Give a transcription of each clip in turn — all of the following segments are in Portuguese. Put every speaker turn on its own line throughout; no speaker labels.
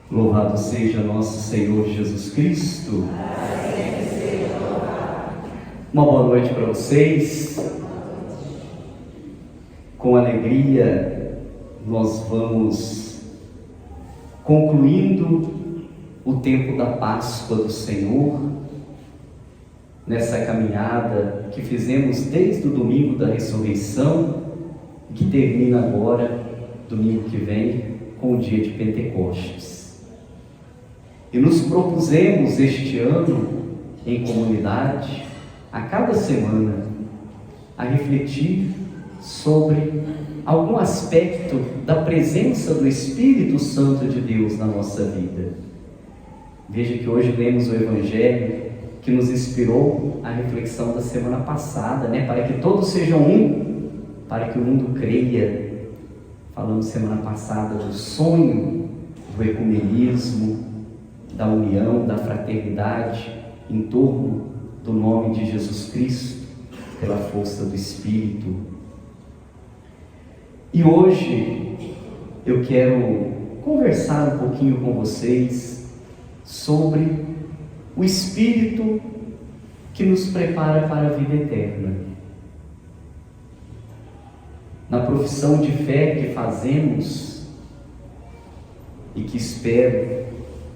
Louvado seja nosso Senhor Jesus Cristo. Uma boa noite para vocês. Com alegria, nós vamos concluindo o tempo da Páscoa do Senhor, nessa caminhada que fizemos desde o domingo da ressurreição, que termina agora, domingo que vem, com o dia de Pentecostes. E nos propusemos este ano, em comunidade, a cada semana, a refletir sobre algum aspecto da presença do Espírito Santo de Deus na nossa vida. Veja que hoje lemos o Evangelho que nos inspirou a reflexão da semana passada, para que todos sejam um, para que o mundo creia. Falamos semana passada do sonho do ecumenismo, da união, da fraternidade em torno do nome de Jesus Cristo, pela força do Espírito. E hoje eu quero conversar um pouquinho com vocês sobre o Espírito que nos prepara para a vida eterna. Na profissão de fé que fazemos, e que espero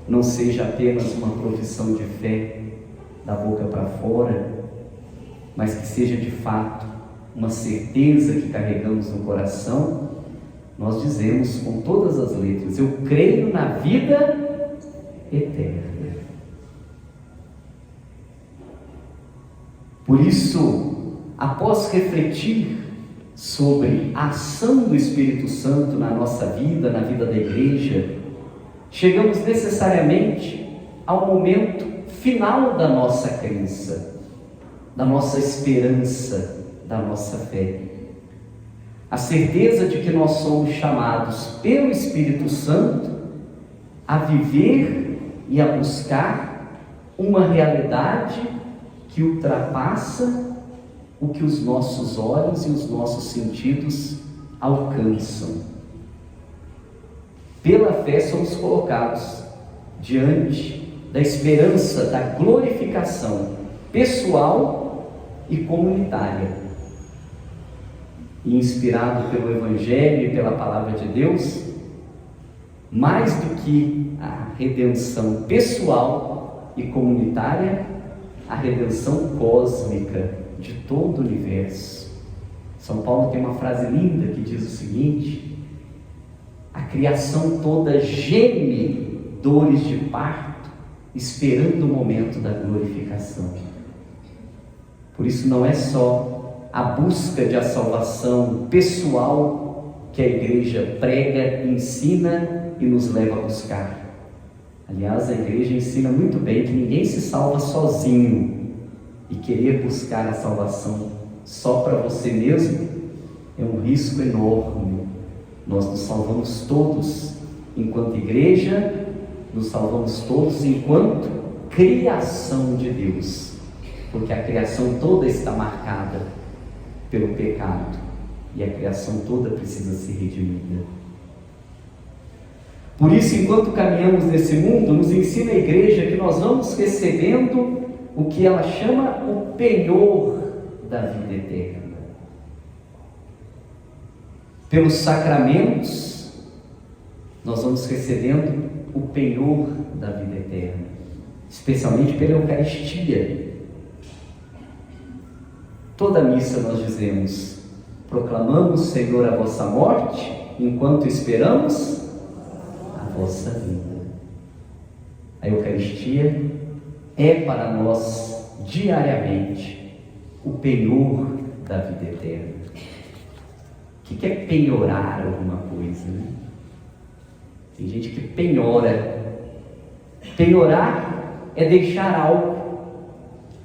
não seja apenas uma profissão de fé da boca para fora, mas que seja de fato uma certeza que carregamos no coração, nós dizemos com todas as letras: eu creio na vida eterna. Por isso, após refletir sobre a ação do Espírito Santo na nossa vida, na vida da igreja, chegamos necessariamente ao momento final da nossa crença, da nossa esperança, da nossa fé. A certeza de que nós somos chamados pelo Espírito Santo a viver e a buscar uma realidade que ultrapassa o que os nossos olhos e os nossos sentidos alcançam. Pela fé somos colocados diante da esperança da glorificação pessoal e comunitária. E inspirado pelo Evangelho e pela Palavra de Deus, mais do que a redenção pessoal e comunitária, a redenção cósmica de todo o universo. São Paulo tem uma frase linda que diz o seguinte: a criação toda geme dores de parto, esperando o momento da glorificação. Por isso não é só a busca de a salvação pessoal que a igreja prega, ensina e nos leva a buscar. Aliás, a igreja ensina muito bem que ninguém se salva sozinho, e querer buscar a salvação só para você mesmo é um risco enorme. Nós nos salvamos todos enquanto igreja, nos salvamos todos enquanto criação de Deus, porque a criação toda está marcada pelo pecado e a criação toda precisa ser redimida. Por isso, enquanto caminhamos nesse mundo, nos ensina a igreja que nós vamos recebendo o que ela chama o penhor da vida eterna. Pelos sacramentos, nós vamos recebendo o penhor da vida eterna, especialmente pela Eucaristia. Toda missa nós dizemos: proclamamos, Senhor, a vossa morte, enquanto esperamos a vossa vida. A Eucaristia é para nós, diariamente, o penhor da vida eterna. O que é penhorar alguma coisa? Tem gente que penhora. Penhorar é deixar algo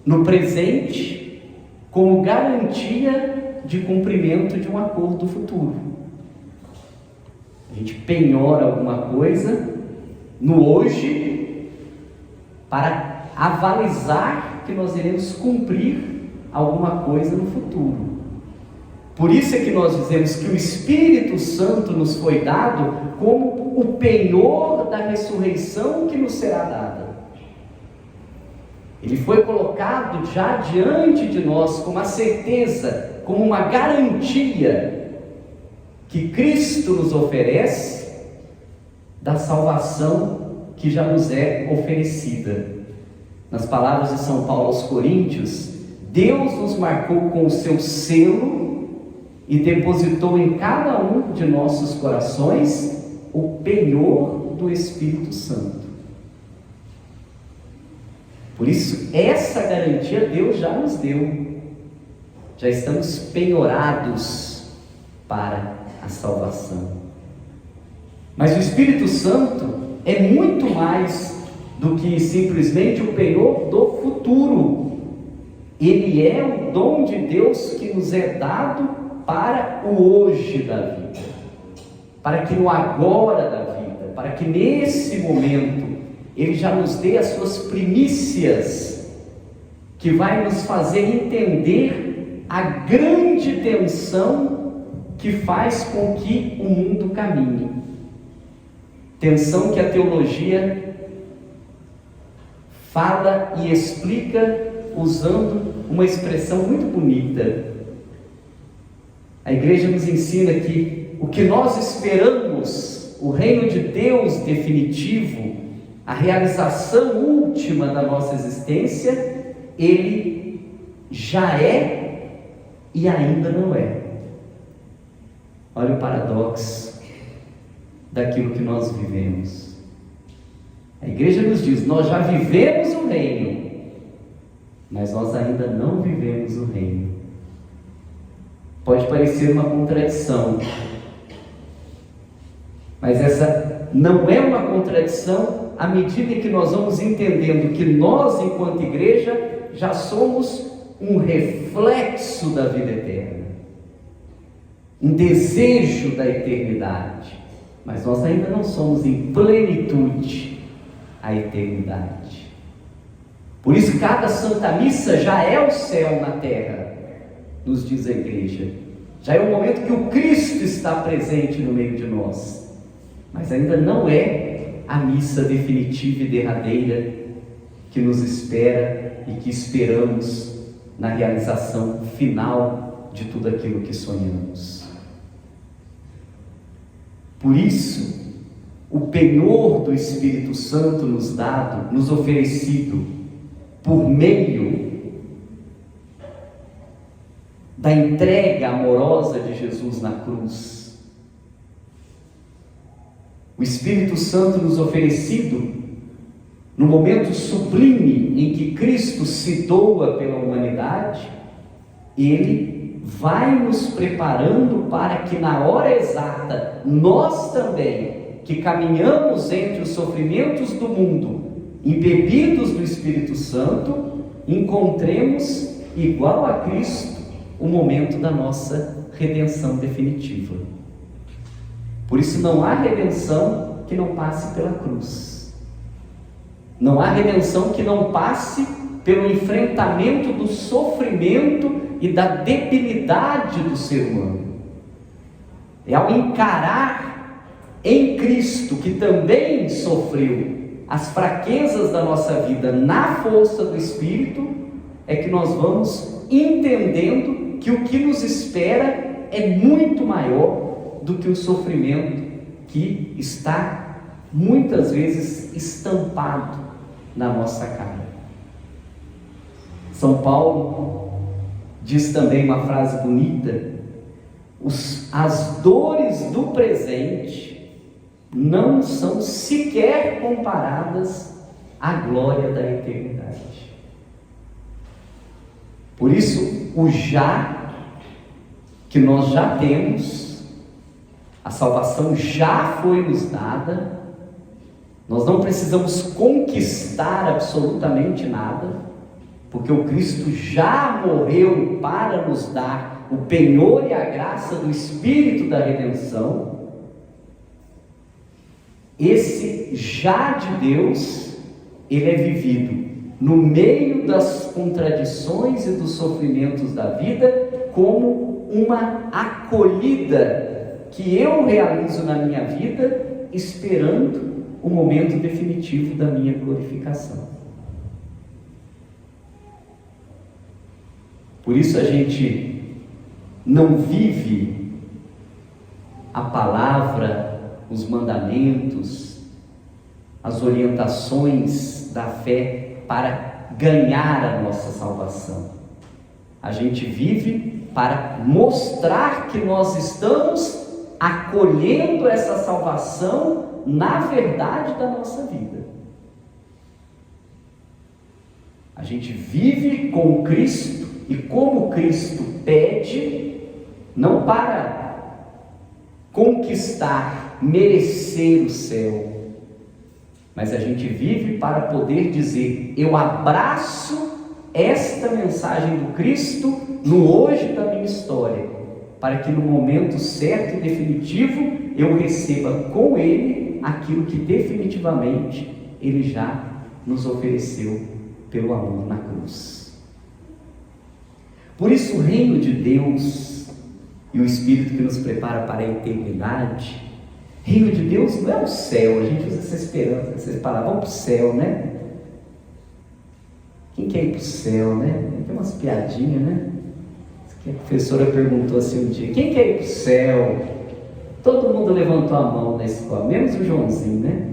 no presente como garantia de cumprimento de um acordo futuro. A gente penhora alguma coisa no hoje para avalizar que nós iremos cumprir alguma coisa no futuro. Por isso é que nós dizemos que o Espírito Santo nos foi dado como o penhor da ressurreição que nos será dada. Ele foi colocado já diante de nós como a certeza, como uma garantia que Cristo nos oferece da salvação que já nos é oferecida. Nas palavras de São Paulo aos Coríntios, Deus nos marcou com o seu selo e depositou em cada um de nossos corações o penhor do Espírito Santo. Por isso, essa garantia Deus já nos deu. Já estamos penhorados para a salvação. Mas o Espírito Santo é muito mais do que simplesmente o penhor do futuro. Ele é o dom de Deus que nos é dado para o hoje da vida, para que no agora da vida, para que nesse momento Ele já nos dê as suas primícias, que vai nos fazer entender a grande tensão que faz com que o mundo caminhe. Tensão que a teologia fala e explica usando uma expressão muito bonita. A igreja nos ensina que o que nós esperamos, o reino de Deus definitivo, a realização última da nossa existência, ele já é e ainda não é. Olha o paradoxo daquilo que nós vivemos. A igreja nos diz: nós já vivemos o reino, mas nós ainda não vivemos o reino. Pode parecer uma contradição, mas essa não é uma contradição à medida em que nós vamos entendendo que nós, enquanto igreja, já somos um reflexo da vida eterna, um desejo da eternidade, mas nós ainda não somos em plenitude a eternidade. Por isso, cada Santa Missa já é o céu na terra, nos diz a igreja. Já é o momento que o Cristo está presente no meio de nós, mas ainda não é a missa definitiva e derradeira que nos espera e que esperamos na realização final de tudo aquilo que sonhamos. Por isso, o penhor do Espírito Santo nos dado, nos oferecido por meio da entrega amorosa de Jesus na cruz. O Espírito Santo nos oferecido no momento sublime em que Cristo se doa pela humanidade, Ele vai nos preparando para que na hora exata, nós também, que caminhamos entre os sofrimentos do mundo, embebidos do Espírito Santo, encontremos, igual a Cristo, o momento da nossa redenção definitiva. Por isso não há redenção que não passe pela cruz. Não há redenção que não passe pelo enfrentamento do sofrimento e da debilidade do ser humano. É ao encarar em Cristo, que também sofreu as fraquezas da nossa vida na força do Espírito, é que nós vamos entendendo que o que nos espera é muito maior do que o sofrimento que está muitas vezes estampado na nossa cara. São Paulo diz também uma frase bonita: as dores do presente não são sequer comparadas à glória da eternidade. Por isso, o já que nós já temos, a salvação já foi nos dada, nós não precisamos conquistar absolutamente nada, porque o Cristo já morreu para nos dar o penhor e a graça do Espírito da redenção. Esse já de Deus, ele é vivido no meio das contradições e dos sofrimentos da vida, como uma acolhida que eu realizo na minha vida, esperando o momento definitivo da minha glorificação. Por isso a gente não vive a palavra, os mandamentos, as orientações da fé para ganhar a nossa salvação. A gente vive para mostrar que nós estamos acolhendo essa salvação na verdade da nossa vida. A gente vive com Cristo e como Cristo pede, não para conquistar, merecer o céu, mas a gente vive para poder dizer: eu abraço esta mensagem do Cristo no hoje da minha história, para que no momento certo e definitivo eu receba com Ele aquilo que definitivamente Ele já nos ofereceu pelo amor na cruz. Por isso o reino de Deus e o Espírito que nos prepara para a eternidade, reino de Deus não é o céu. A gente usa essa esperança, essas palavras, vamos para o céu, né? Quem quer ir para o céu, né? Tem umas piadinhas, né? A professora perguntou assim um dia: quem quer ir para o céu? Todo mundo levantou a mão na escola, menos o Joãozinho, né?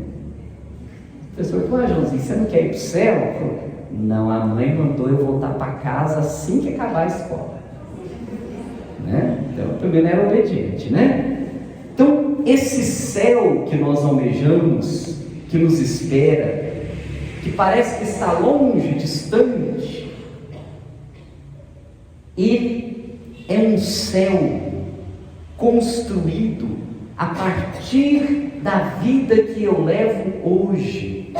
O professor falou: Joãozinho, você não quer ir para o céu? Eu falei: não, a mãe mandou eu voltar para casa assim que acabar a escola, né? Então também não era obediente, né? Então esse céu que nós almejamos, que nos espera, que parece que está longe, distante, ele é um céu construído a partir da vida que eu levo hoje.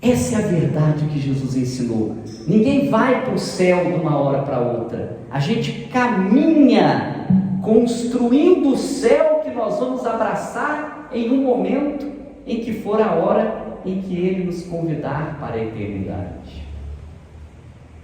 Essa é a verdade que Jesus ensinou. Ninguém vai para o céu de uma hora para outra. A gente caminha construindo o céu que nós vamos abraçar em um momento em que for a hora em que Ele nos convidar para a eternidade.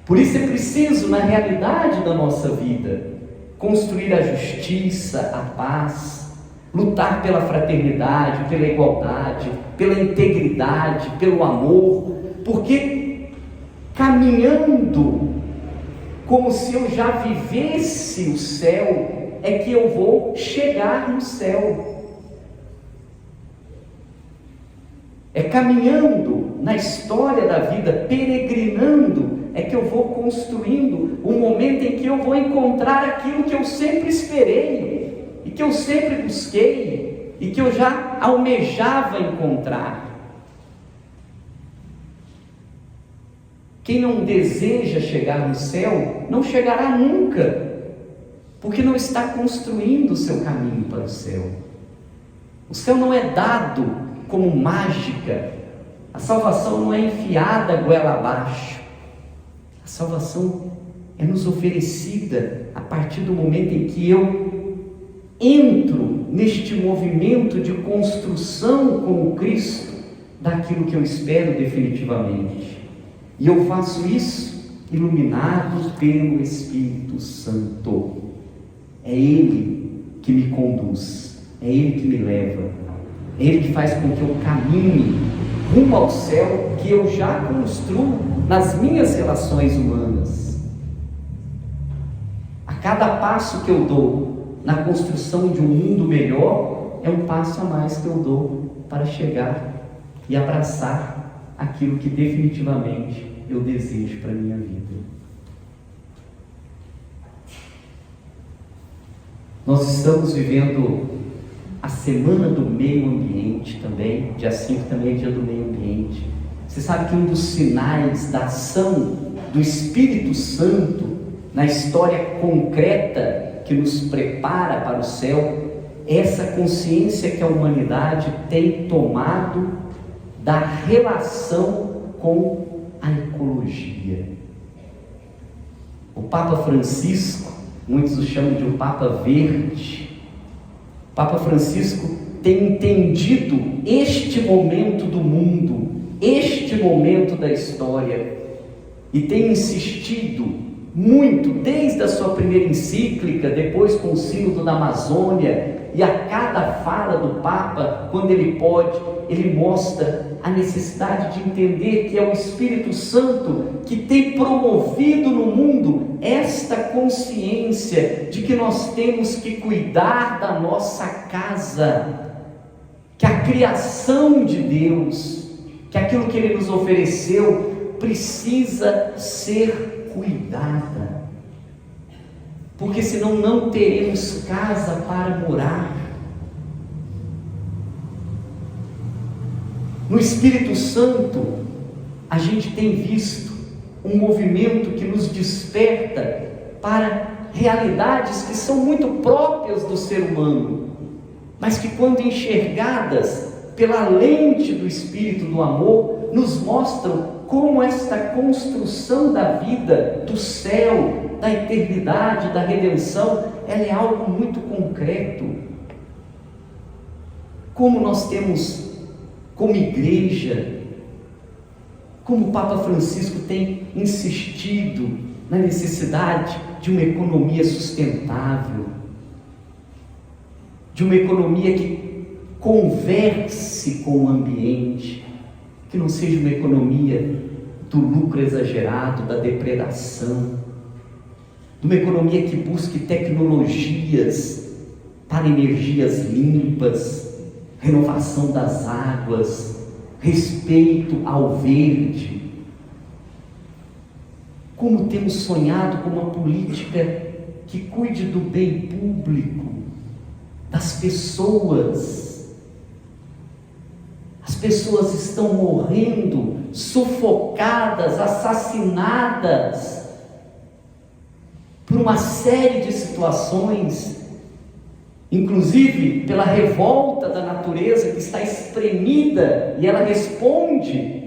Por isso é preciso, na realidade da nossa vida, construir a justiça, a paz, lutar pela fraternidade, pela igualdade, pela integridade, pelo amor, porque caminhando como se eu já vivesse o céu, é que eu vou chegar no céu. É caminhando na história da vida, peregrinando, é que eu vou construindo um momento em que eu vou encontrar aquilo que eu sempre esperei, e que eu sempre busquei, e que eu já almejava encontrar. Quem não deseja chegar no céu, não chegará nunca, porque não está construindo o seu caminho para o céu. O céu não é dado como mágica, a salvação não é enfiada goela abaixo. A salvação é nos oferecida a partir do momento em que eu entro neste movimento de construção com Cristo daquilo que eu espero definitivamente. E eu faço isso iluminado pelo Espírito Santo. É Ele que me conduz, é Ele que me leva, é Ele que faz com que eu caminhe rumo ao céu que eu já construo nas minhas relações humanas. A cada passo que eu dou na construção de um mundo melhor, é um passo a mais que eu dou para chegar e abraçar aquilo que definitivamente eu desejo para a minha vida. Nós estamos vivendo a Semana do Meio Ambiente também, dia 5 também é dia do meio ambiente. Você sabe que um dos sinais da ação do Espírito Santo na história concreta que nos prepara para o céu é essa consciência que a humanidade tem tomado da relação com a ecologia. O Papa Francisco, muitos o chamam de o Papa Verde. O Papa Francisco tem entendido este momento do mundo, este momento da história, e tem insistido muito, desde a sua primeira encíclica, depois com o Sínodo da Amazônia, e a cada fala do Papa, quando ele pode, ele mostra a necessidade de entender que é o Espírito Santo que tem promovido no mundo esta consciência de que nós temos que cuidar da nossa casa, que a criação de Deus, que aquilo que Ele nos ofereceu precisa ser cuidada, porque senão não teremos casa para morar. No Espírito Santo, a gente tem visto um movimento que nos desperta para realidades que são muito próprias do ser humano, mas que, quando enxergadas pela lente do Espírito do amor, nos mostram como esta construção da vida, do céu, da eternidade, da redenção, ela é algo muito concreto. Como nós temos, como igreja, como o Papa Francisco tem insistido na necessidade de uma economia sustentável, de uma economia que converse com o ambiente, que não seja uma economia do lucro exagerado, da depredação, de uma economia que busque tecnologias para energias limpas, renovação das águas, respeito ao verde. Como temos sonhado com uma política que cuide do bem público, das pessoas. As pessoas estão morrendo, sufocadas, assassinadas por uma série de situações, inclusive pela revolta da natureza que está espremida e ela responde,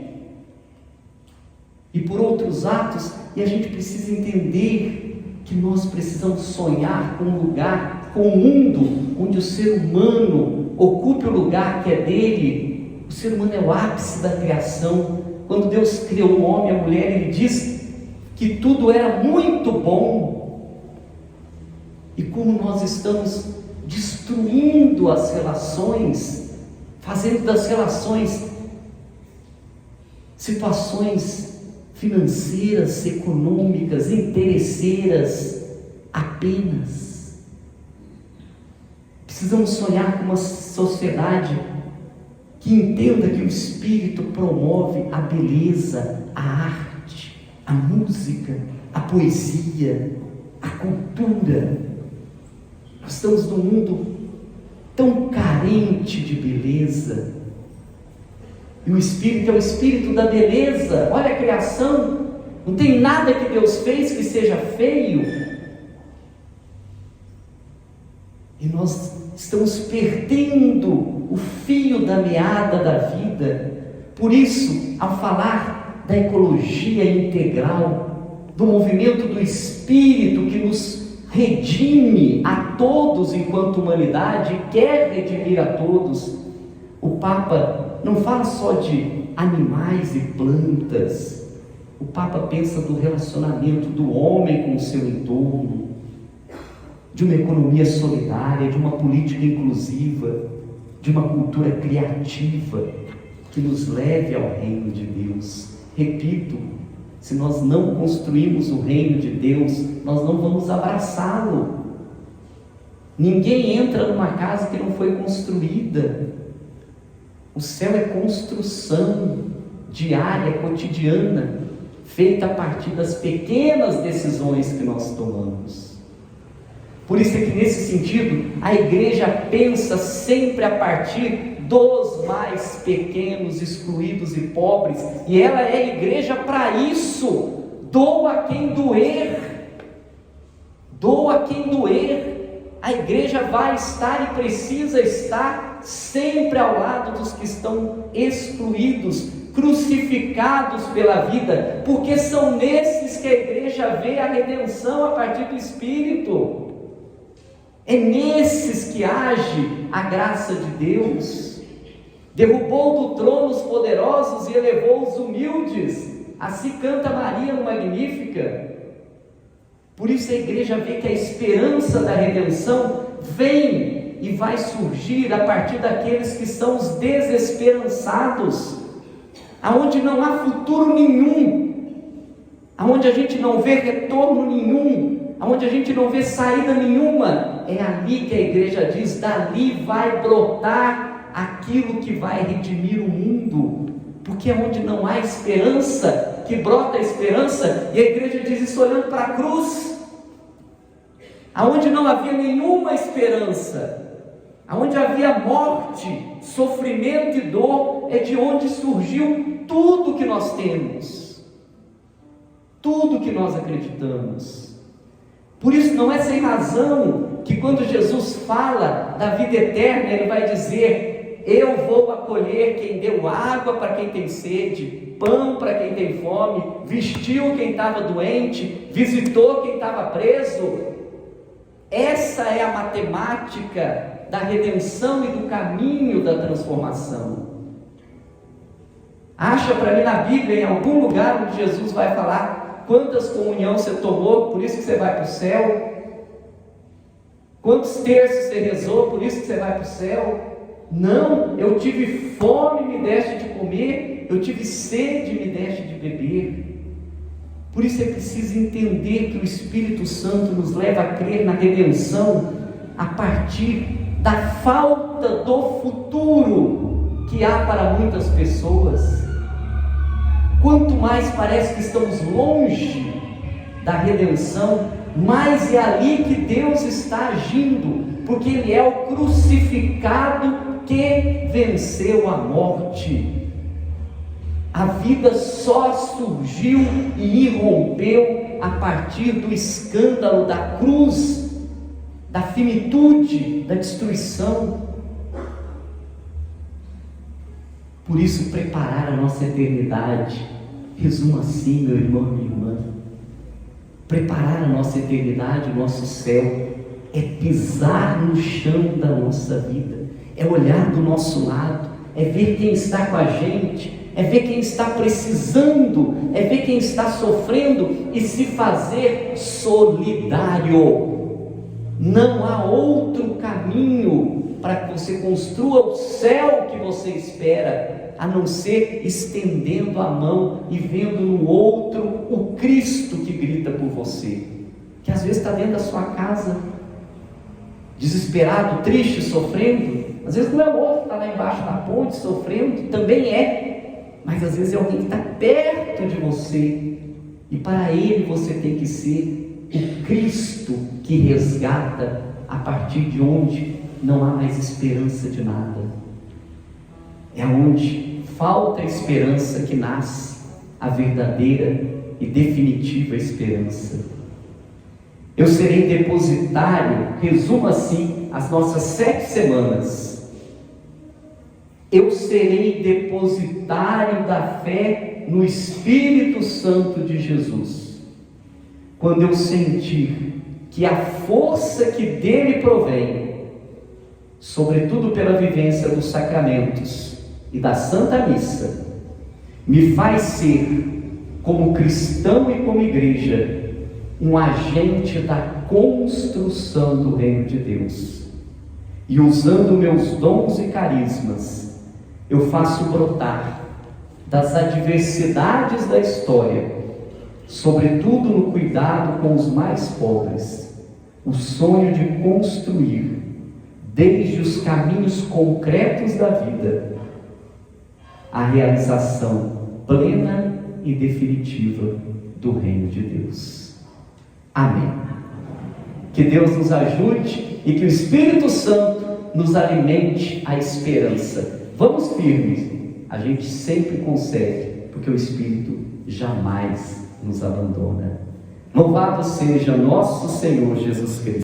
e por outros atos, e a gente precisa entender que nós precisamos sonhar com um lugar, com um mundo onde o ser humano ocupe o lugar que é dele. O ser humano é o ápice da criação. Quando Deus criou o homem e a mulher, Ele diz que tudo era muito bom. E como nós estamos destruindo as relações, fazendo das relações situações financeiras, econômicas, interesseiras apenas. Precisamos sonhar com uma sociedade que entenda que o Espírito promove a beleza, a arte, a música, a poesia, a cultura. Nós estamos num mundo tão carente de beleza, e o Espírito é o Espírito da beleza. Olha a criação, não tem nada que Deus fez que seja feio, e nós estamos perdendo o fio da meada da vida. Por isso, ao falar da ecologia integral, do movimento do Espírito que nos redime a todos enquanto humanidade, quer redimir a todos, o Papa não fala só de animais e plantas. O Papa pensa do relacionamento do homem com o seu entorno, de uma economia solidária, de uma política inclusiva, de uma cultura criativa que nos leve ao reino de Deus. Repito, se nós não construímos o reino de Deus, nós não vamos abraçá-lo. Ninguém entra numa casa que não foi construída. O céu é construção diária, cotidiana, feita a partir das pequenas decisões que nós tomamos. Por isso é que, nesse sentido, a igreja pensa sempre a partir dos mais pequenos, excluídos e pobres, e ela é a igreja para isso. Doa quem doer, doa quem doer. A igreja vai estar e precisa estar sempre ao lado dos que estão excluídos, crucificados pela vida, porque são nesses que a igreja vê a redenção a partir do Espírito. É nesses que age a graça de Deus. Derrubou do trono os poderosos e elevou os humildes. Assim canta Maria no Magnífica. Por isso a igreja vê que a esperança da redenção vem e vai surgir a partir daqueles que são os desesperançados, aonde não há futuro nenhum, aonde a gente não vê retorno nenhum, aonde a gente não vê saída nenhuma. É ali que a igreja diz: dali vai brotar aquilo que vai redimir o mundo, porque é onde não há esperança que brota a esperança. E a igreja diz isso olhando para a cruz, aonde não havia nenhuma esperança, aonde havia morte, sofrimento e dor, é de onde surgiu tudo que nós temos, tudo que nós acreditamos. Por isso não é sem razão que quando Jesus fala da vida eterna, Ele vai dizer: eu vou acolher quem deu água para quem tem sede, pão para quem tem fome, vestiu quem estava doente, visitou quem estava preso. Essa é a matemática da redenção e do caminho da transformação. Acha para mim na Bíblia, em algum lugar, onde Jesus vai falar quantas comunhões você tomou, por isso que você vai para o céu? Quantos terços você rezou, por isso que você vai para o céu? Não, eu tive fome, me deste de comer, eu tive sede, me deste de beber. Por isso é preciso entender que o Espírito Santo nos leva a crer na redenção a partir da falta do futuro que há para muitas pessoas. Quanto mais parece que estamos longe da redenção, mais é ali que Deus está agindo, porque Ele é o crucificado que venceu a morte. A vida só surgiu e irrompeu a partir do escândalo da cruz, da finitude, da destruição. Por isso, preparar a nossa eternidade, resumo assim, meu irmão e minha irmã, preparar a nossa eternidade, o nosso céu, é pisar no chão da nossa vida, é olhar do nosso lado, é ver quem está com a gente, é ver quem está precisando, é ver quem está sofrendo e se fazer solidário. Não há outro caminho para que você construa o céu que você espera, a não ser estendendo a mão e vendo no outro o Cristo que grita por você, que às vezes está dentro da sua casa, desesperado, triste, sofrendo. Às vezes não é o outro que está lá embaixo da ponte sofrendo, também é, mas às vezes é alguém que está perto de você, e para ele você tem que ser o Cristo que resgata a partir de onde não há mais esperança de nada. É onde falta esperança que nasce a verdadeira e definitiva esperança. Eu serei depositário, resumo assim, as nossas 7 semanas. Eu serei depositário da fé no Espírito Santo de Jesus, quando eu sentir que a força que dele provém, sobretudo pela vivência dos sacramentos e da Santa Missa, me faz ser, como cristão e como igreja, um agente da construção do reino de Deus. E usando meus dons e carismas, eu faço brotar das adversidades da história, sobretudo no cuidado com os mais pobres, o sonho de construir, desde os caminhos concretos da vida, a realização plena e definitiva do reino de Deus. Amém. Que Deus nos ajude e que o Espírito Santo nos alimente a esperança. Vamos firmes, a gente sempre consegue, porque o Espírito jamais nos abandona. Louvado seja nosso Senhor Jesus Cristo.